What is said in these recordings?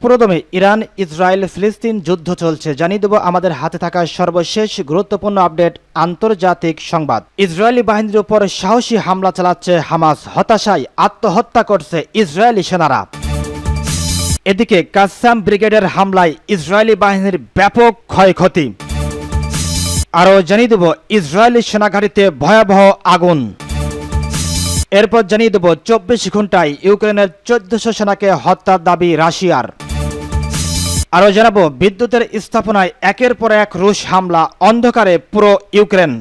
পুরোদমে Iran Israel ফিলিস্তিন যুদ্ধ চলছে। জানিয়ে দেব আমাদের হাতে থাকা সর্বশেষ গুরুত্বপূর্ণ আপডেট আন্তর্জাতিক সংবাদ। ইসরায়েলি বাহিনীর উপর সাহসী হামলা চালাচ্ছে হামাস, হতাশায় আত্মহত্যা করছে ইসরায়েলি সেনারা। এদিকে কাসাম ব্রিগেডের হামলায় ইসরায়েলি বাহিনীর ব্যাপক ক্ষয়ক্ষতি। আরও জানিয়ে দেব ইসরায়েলি সেনাঘাঁটিতে ভয়াবহ আগুন। এরপর জানিয়ে দেব 24 ঘন্টায় ইউক্রেনের 1400 সেনাকে হত্যার দাবি রাশিয়ার। আরও জানাবো বিদ্যুতের স্থাপনায় একের পর এক রুশ হামলা, অন্ধকারে পুরো ইউক্রেন।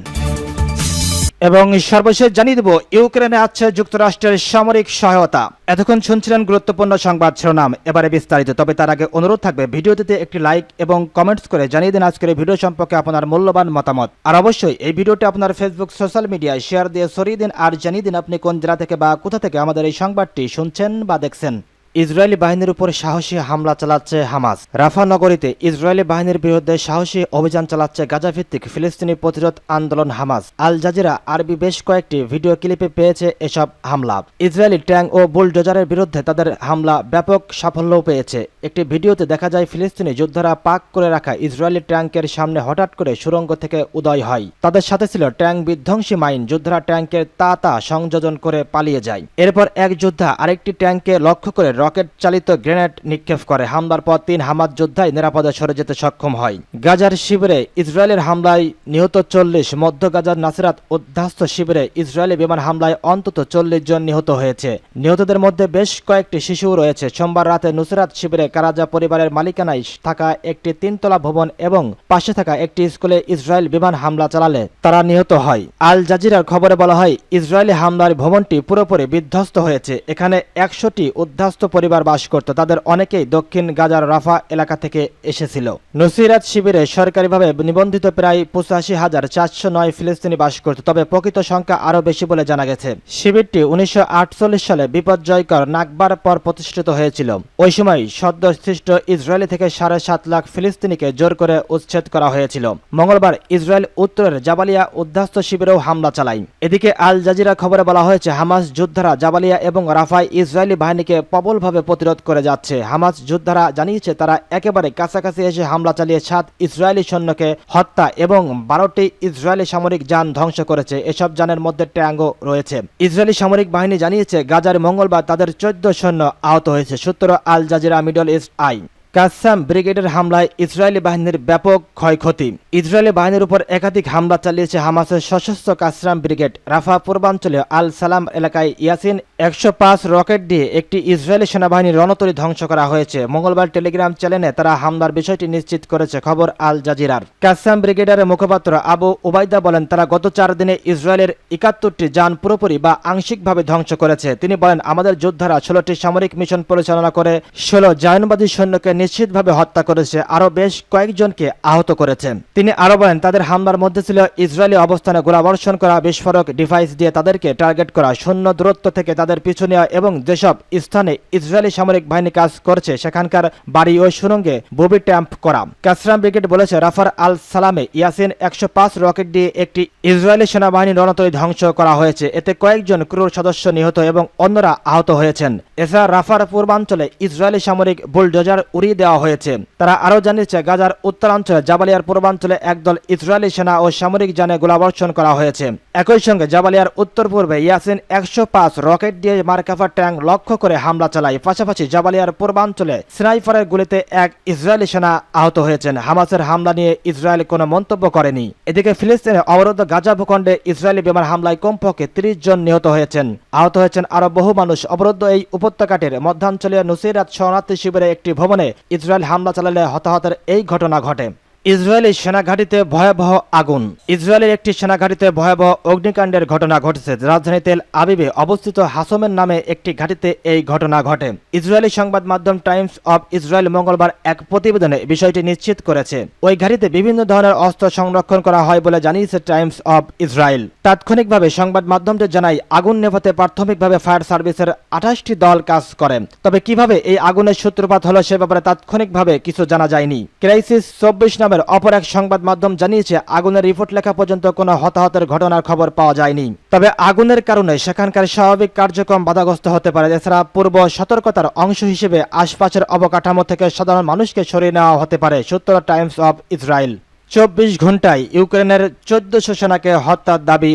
এবং সর্বশেষ জানিয়ে দেব ইউক্রেনে আছে যুক্তরাষ্ট্রের সামরিক সহায়তা। এতক্ষণ শুনছিলেন গুরুত্বপূর্ণ সংবাদ শিরোনাম, এবারে বিস্তারিত। তবে তার আগে অনুরোধ থাকবে ভিডিওটিতে একটি লাইক এবং কমেন্টস করে জানিয়ে দিন আজকের ভিডিও সম্পর্কে আপনার মূল্যবান মতামত। আর অবশ্যই এই ভিডিওটি আপনার ফেসবুক সোশ্যাল মিডিয়ায় শেয়ার দিয়ে ছড়িয়ে দিন আর জানিয়ে দিন আপনি কোন জেলা থেকে বা কোথা থেকে আমাদের এই সংবাদটি শুনছেন বা দেখছেন। ইসরায়েলি বাহিনীর উপর সাহসী হামলা চালাচ্ছে হামাস। রাফা নগরীতে ইসরায়েলি বাহিনীর বিরুদ্ধে সাহসী অভিযান চালাচ্ছে গাজাভিত্তিক ফিলিস্তিনি প্রতিরোধ আন্দোলন হামাস। আল জাজিরা আরবি বেশ কয়েকটি ভিডিও ক্লিপে পেয়েছে এসব হামলা। ইসরায়েলি ট্যাঙ্ক ও বুলডোজারের বিরুদ্ধে তাদের হামলা ব্যাপক সাফল্যও পেয়েছে। একটি ভিডিওতে দেখা যায় ফিলিস্তিনি যোদ্ধারা পাক করে রাখা ইসরায়েলি ট্যাঙ্কের সামনে হঠাৎ করে সুড়ঙ্গ থেকে উদয় হয়। তাদের সাথে ছিল ট্যাঙ্ক বিধ্বংসী মাইন। যোদ্ধারা ট্যাঙ্কের তা সংযোজন করে পালিয়ে যায়। এরপর এক যোদ্ধা আরেকটি ট্যাঙ্কে লক্ষ্য করে রকেট চালিত গ্রেনেড নিক্ষেপ করে। হামলার পর 3 হামাস যোদ্ধাই নিরাপদে সরে যেতে সক্ষম হয়। গাজার শিবিরে ইসরায়েলের হামলায় নিহত 40। মধ্য গাজার নাসরাত উদ্ধাস্ত শিবিরে ইসরায়েলি বিমান হামলায় অন্তত 40 জন নিহত হয়েছে। নিহতদের মধ্যে বেশ কয়েকটি শিশুও রয়েছে। সোমবার রাতে নুসরাত শিবিরে কারাজা পরিবারের মালিকানায় থাকা একটি 3তলা ভবন এবং পাশে থাকা একটি স্কুলে ইসরায়েল বিমান হামলা চালালে তারা নিহত হয়। আল জাজিরার খবরে বলা হয় ইসরায়েলি হামলার ভবনটি পুরোপুরি বিধ্বস্ত হয়েছে। এখানে 100টি উদ্ধাস্ত পরিবার বাস করত। তাদের অনেকেই দক্ষিণ গাজার রাফা এলাকা থেকে এসেছিল। নুসরাত শিবিরে সরকারিভাবে নিবন্ধিত প্রায় 85,409 ফিলিস্তিনি বাস করত, তবে প্রকৃত সংখ্যা আরও বেশি বলে জানা গেছে। শিবিরটি 1948 সালে বিপর্যয়কর নাকবার পর প্রতিষ্ঠিত হয়েছিল। ওই সময় সদ্য সৃষ্ট ইসরায়েলি থেকে 7.5 লাখ ফিলিস্তিনিকে জোর করে উচ্ছেদ করা হয়েছিল। মঙ্গলবার ইসরায়েল উত্তরের জাবালিয়া উদ্ধাস্ত শিবিরেও হামলা চালায়। এদিকে আল জাজিরা খবরে বলা হয়েছে হামাস যোদ্ধারা জাবালিয়া এবং রাফায় ইসরায়েলি বাহিনীকে প্রবলভাবে প্রতিরোধ করে যাচ্ছে। হামাস যোদ্ধারা জানিয়েছে তারা একেবারে কাছাকাছি এসে হামলা চালিয়ে 7 ইসরায়েলি সৈন্যকে হত্যা এবং 12টি ইসরায়েলি সামরিক যান ধ্বংস করেছে। এসব যানের মধ্যে ট্যাঙ্কও রয়েছে। ইসরায়েলি সামরিক বাহিনী জানিয়েছে গাজার মঙ্গলবার তাদের 14 সৈন্য আহত হয়েছে। সূত্র Al Jazeera Middle East Eye. Qassam ব্রিগেডের হামলায় ইসরায়েলি বাহিনীর ব্যাপক ক্ষয়ক্ষতি। ইসরায়েলি বাহিনীর উপর একাধিক হামলা চালিয়েছে হামাসের সশস্ত্র কাসাম ব্রিগেড। রাফা পূর্বাঞ্চলে আল সালাম এলাকায় ইয়াসিন 105 রকেট দিয়ে একটি ইসরায়েলি সেনাবাহিনীর রণতরী ধ্বংস করা হয়েছে। মঙ্গলবার টেলিগ্রাম চ্যানেলে তারা হামলার বিষয়টি নিশ্চিত করেছে, খবর আল জাজিরার। কাসাম ব্রিগেডের মুখপাত্র আবু উবাইদা বলেন তারা গত 4 দিনে ইসরায়েলের 71টি যান পুরোপুরি বা আংশিকভাবে ধ্বংস করেছে। তিনি বলেন আমাদের যোদ্ধারা 16টি সামরিক মিশন পরিচালনা করে 16 জায়নবাদী সৈন্যকে নিশ্চিতভাবে হত্যা করেছে, আরো বেশ কয়েকজনকে আহত করেছে। তিনি আরো বলেন তাদের হামলার মধ্যে ছিল ইসরায়েলি অবস্থানে গোলাবর্ষণ করা, বিস্ফোরক ডিভাইস দিয়ে তাদেরকে টার্গেট করা, শূন্য দূরত্ব থেকে তাদের পিছু নেওয়া এবং যেসব স্থানে ইসরায়েলি সামরিক বাহিনী কাজ করছে সেখানকার বাড়ি ও সুড়ঙ্গে ববি ট্যাম্প করা। কাসরাম ব্রিগেড বলেছে রাফার আল সালামে ইয়াসিন 105 রকেট দিয়ে একটি ইসরায়েলি সেনাবাহিনী রণতরী ধ্বংস করা হয়েছে। এতে কয়েকজন ক্রুর সদস্য নিহত এবং অন্যরা আহত হয়েছেন। এছাড়া রাফার পূর্বাঞ্চলে ইসরায়েলি সামরিক বুলডোজার উড়িয়ে দেওয়া হয়েছে। তারা আরও জানিয়েছে গাজার উত্তরাঞ্চলে জাবালিয়ার পূর্বাঞ্চলে একদল ইসরায়েলি সেনা ও সামরিক যানে গোলাবর্ষণ করা হয়েছে। একই সঙ্গে জাবালিয়ার উত্তর পূর্বে ইয়াসিন 105 রকেট দিয়ে মার্কাফা ট্যাঙ্ক লক্ষ্য করে হামলা চালায়। পাশাপাশি জাবালিয়ার পূর্বাঞ্চলে স্নাইপারের গুলিতে এক ইসরায়েলি সেনা আহত হয়েছেন। হামাসের হামলা নিয়ে ইসরায়েল কোনো মন্তব্য করেনি। এদিকে ফিলিস্তিনের অবরুদ্ধ গাজা ভূখণ্ডে ইসরায়েলি বিমান হামলায় কমপক্ষে 30 জন নিহত হয়েছেন। আহত হয়েছেন আরো বহু মানুষ। অবরুদ্ধ এই উপত্যকাটির মধ্যাঞ্চলীয় নুসরাত শরণার্থী শিবিরে একটি ভবনে ইসরায়েল হামলা চালালে হতাহতের এই ঘটনা ঘটে। ইসরায়েলি সেনাঘাঁটিতে ভয়াবহ আগুন। ইসরায়েলের একটি সেনাঘাঁটিতে ভয়াবহ অগ্নিকাণ্ডের ঘটনা ঘটেছে। রাজধানী তেল আবিবে অবস্থিত হাসমের নামে একটি ঘাঁটিতে এই ঘটনা ঘটে। ইসরায়েলি সংবাদ মাধ্যম টাইমস অব ইসরায়েল মঙ্গলবার এক প্রতিবেদনে বিষয়টি নিশ্চিত করেছে। ওই ঘাঁটিতে বিভিন্ন ধরনের অস্ত্র সংরক্ষণ করা হয় বলে জানিয়েছে টাইমস অব ইসরায়েল। তাৎক্ষণিকভাবে সংবাদ মাধ্যমটি জানায় আগুন নেভাতে প্রাথমিকভাবে ফায়ার সার্ভিসের 28টি দল কাজ করে। তবে কিভাবে এই আগুনের সূত্রপাত হলো সে ব্যাপারে তাৎক্ষণিকভাবে কিছু জানা যায়নি। ক্রাইসিস 24 নামের অপর এক সংবাদ মাধ্যম জানিয়েছে আগুনের রিপোর্ট লেখা পর্যন্ত কোনো হতাহতের ঘটনার খবর পাওয়া যায়নি। তবে আগুনের কারণে সেখানকার স্বাভাবিক কার্যক্রম বাধাগ্রস্ত হতে পারে। এছাড়া পূর্ব সতর্কতার অংশ হিসেবে আশপাশের অবকাঠামো থেকে সাধারণ মানুষকে সরিয়ে নেওয়া হতে পারে। সূত্র টাইমস অব ইসরায়েল। 24 ঘন্টায় ইউক্রেনের 1400 সেনাকে হত্যার দাবি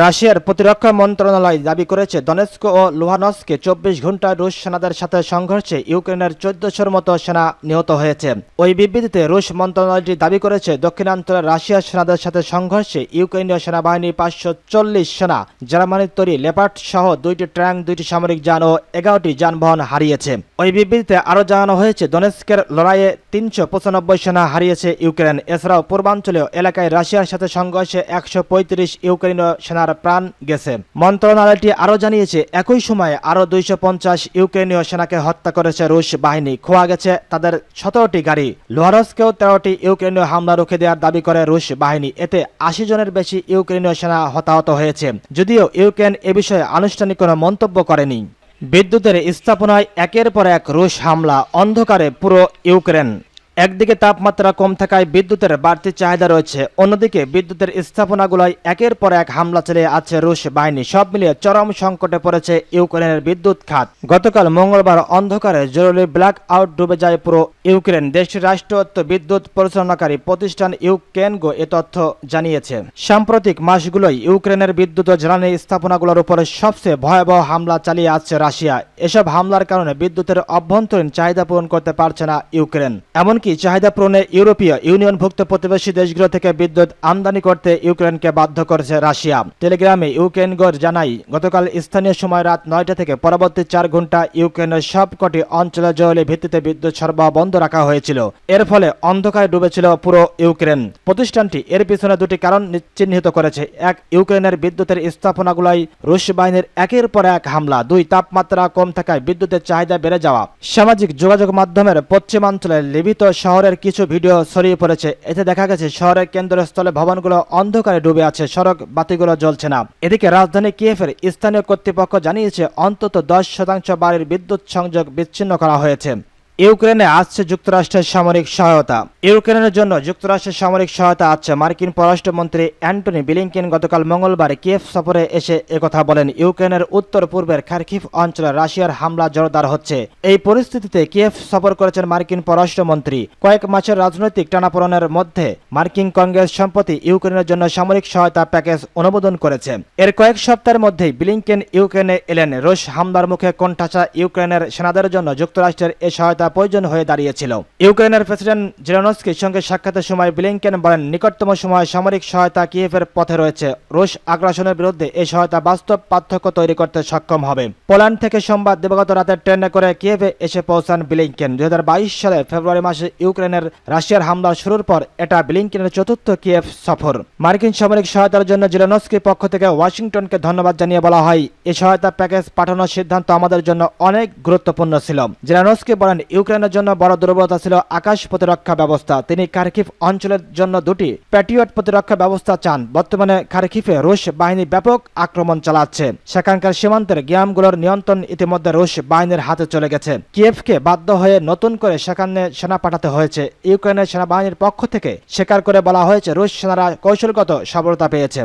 রাশিয়ার প্রতিরক্ষা মন্ত্রণালয় দাবি করেছে দনেৎস্ক ও লুহানস্কে 24 ঘন্টায় রুশ সেনাদের সাথে সংঘর্ষে ইউক্রেনের 1400-র মতো সেনা নিহত হয়েছে। ওই বিবৃতিতে রুশ মন্ত্রণালয়টি দাবি করেছে দক্ষিণাঞ্চলের রাশিয়ার সেনাদের সাথে সংঘর্ষে ইউক্রেনীয় সেনাবাহিনী 540 সেনা, জার্মানির তৈরি লেপার্ড সহ 2টি ট্যাঙ্ক, 2টি সামরিক যান ও 11টি যানবাহন হারিয়েছে। ওই বিবৃতিতে আরও জানানো হয়েছে দনেৎস্কের লড়াইয়ে 395 সেনা হারিয়েছে ইউক্রেন। এছাড়াও পূর্বাঞ্চলীয় এলাকায় রাশিয়ার সাথে সংঘর্ষে 135 ইউক্রেনীয় সেনার প্রাণ গেছে। মন্ত্রণালয়টি আরও জানিয়েছে একই সময়ে আরও 250 ইউক্রেনীয় সেনাকে হত্যা করেছে রুশ বাহিনী। খোয়া গেছে তাদের 17টি গাড়ি। লুহানস্কেও 13টি ইউক্রেনীয় হামলা রুখে দেওয়ার দাবি করে রুশ বাহিনী। এতে 80 জনের বেশি ইউক্রেনীয় সেনা হতাহত হয়েছে, যদিও ইউক্রেন এ বিষয়ে আনুষ্ঠানিক কোনো মন্তব্য করেনি। বিদ্যুতের স্থাপনায় একের পর এক রুশ হামলা, অন্ধকারে পুরো ইউক্রেন। একদিকে তাপমাত্রা কম থাকায় বিদ্যুতের বাড়তি চাহিদা রয়েছে, অন্যদিকে বিদ্যুতের স্থাপনাগুলোয় একের পর এক হামলা চালিয়ে আছে রুশ বাহিনী। সব মিলিয়ে চরম সংকটে পড়েছে ইউক্রেনের বিদ্যুৎ খাত। গতকাল মঙ্গলবার অন্ধকারে জরুরি ব্ল্যাক আউট ডুবে যায় পুরো ইউক্রেন। দেশটির রাষ্ট্রায়ত্ত বিদ্যুৎ পরিচালনাকারী প্রতিষ্ঠান ইউক্রেনগো এ তথ্য জানিয়েছে। সাম্প্রতিক মাসগুলোয় ইউক্রেনের বিদ্যুৎ ও জ্বালানি স্থাপনাগুলোর উপরে সবচেয়ে ভয়াবহ হামলা চালিয়ে আসছে রাশিয়া। এসব হামলার কারণে বিদ্যুতের অভ্যন্তরীণ চাহিদা পূরণ করতে পারছে না ইউক্রেন। এমনকি চাহিদা পূরণে ইউরোপীয় ইউনিয়নভুক্ত প্রতিবেশী দেশগুলো থেকে বিদ্যুৎ আমদানি করতে ইউক্রেনকে বাধ্য করেছে রাশিয়া। টেলিগ্রামে ইউক্রেনগো জানায় গতকাল স্থানীয় সময় রাত 9টা থেকে পরবর্তী 4 ঘন্টা ইউক্রেনের সবকটি অঞ্চলে জরুরি ভিত্তিতে বিদ্যুৎ সরবরাহ বন্ধ রাখা হয়েছিল। এর ফলে অন্ধকারে ডুবেছিল পুরো ইউক্রেন। প্রতিষ্ঠানটি এর পিছনে দুটি কারণ চিহ্নিত করেছে। এক, ইউক্রেনের বিদ্যুতের স্থাপনাগুলোয় রুশ বাহিনীর একের পর এক হামলা। 2, তাপমাত্রা কম থাকায় বিদ্যুতের চাহিদা বেড়ে যাওয়া। সামাজিক যোগাযোগ মাধ্যমের পশ্চিমাঞ্চলের লিভিত শহরের কিছু ভিডিও ছড়িয়ে পড়েছে। এতে দেখা গেছে শহরের কেন্দ্রস্থলে ভবনগুলো অন্ধকারে ডুবে আছে, সড়ক বাতিগুলো জ্বলছে না। এদিকে রাজধানী কিয়েভের স্থানীয় কর্তৃপক্ষ জানিয়েছে অন্তত 10% বাড়ির বিদ্যুৎ সংযোগ বিচ্ছিন্ন করা হয়েছে। ইউক্রেনে আসছে যুক্তরাষ্ট্রের সামরিক সহায়তা। ইউক্রেনের জন্য যুক্তরাষ্ট্রের সামরিক সহায়তা আসছে। মার্কিন পররাষ্ট্রমন্ত্রী অ্যান্টনি ব্লিংকেন গতকাল মঙ্গলবার কিয়েভ সফরে এসে একথা বলেন। ইউক্রেনের উত্তর পূর্বের খার্কিভ অঞ্চলে রাশিয়ার হামলা জোরদার হচ্ছে। এই পরিস্থিতিতে কিয়েভ সফর করেছেন মার্কিন পররাষ্ট্রমন্ত্রী। কয়েক মাসের রাজনৈতিক টানাপোড়েনের মধ্যে মার্কিন কংগ্রেস সম্প্রতি ইউক্রেনের জন্য সামরিক সহায়তা প্যাকেজ অনুমোদন করেছে। এর কয়েক সপ্তাহের মধ্যেই ব্লিংকেন ইউক্রেনে এলেন। রুশ হামলার মুখে কোণঠাসা ইউক্রেনের সেনাদের জন্য যুক্তরাষ্ট্রের এ সহায়তা প্রয়োজন হয়ে দাঁড়িয়েছিল। ইউক্রেনের প্রেসিডেন্ট জেলেনস্কির সঙ্গে সাক্ষাতের সময় ব্লিংকেন বলেন নিকটতম সময়ে সামরিক সহায়তা কিয়েভের পথে রয়েছে। রুশ আগ্রাসনের বিরুদ্ধে এই সহায়তা বাস্তব পার্থক্য তৈরি করতে সক্ষম হবে। পোল্যান্ড থেকে সোমবার দিবাগত রাতে ট্রেনে করে কিয়েভে এসে পৌঁছান ব্লিংকেন। 2022 সালে ফেব্রুয়ারি মাসে ইউক্রেনের রাশিয়ার হামলা শুরুর পর এটা ব্লিংকেনের চতুর্থ কিয়েভ সফর। মার্কিন সামরিক সহায়তার জন্য জেলেনস্কির পক্ষ থেকে ওয়াশিংটনকে ধন্যবাদ জানিয়ে বলা হয়, এই সহায়তা প্যাকেজ পাঠানোর সিদ্ধান্ত আমাদের জন্য অনেক গুরুত্বপূর্ণ ছিল। জেলেনস্কি বলেন ইউক্রেনের জন্য বড় দুর্বলতা ছিল আকাশ প্রতিরক্ষা ব্যবস্থা। তিনি খার্কিভ অঞ্চলের জন্য 2টি প্যাট্রিয়ট প্রতিরক্ষা ব্যবস্থা চান। বর্তমানে খার্কিভে রুশ বাহিনী ব্যাপক আক্রমণ চালাচ্ছে। সেখানকার সীমান্তের গ্রামগুলোর নিয়ন্ত্রণ ইতিমধ্যে রুশ বাহিনীর হাতে চলে গেছে। কিয়েভকে বাধ্য হয়ে নতুন করে সেখানে সেনা পাঠাতে হয়েছে। ইউক্রেনের সেনাবাহিনীর পক্ষ থেকে স্বীকার করে বলা হয়েছে রুশ সেনারা কৌশলগত সফলতা পেয়েছে।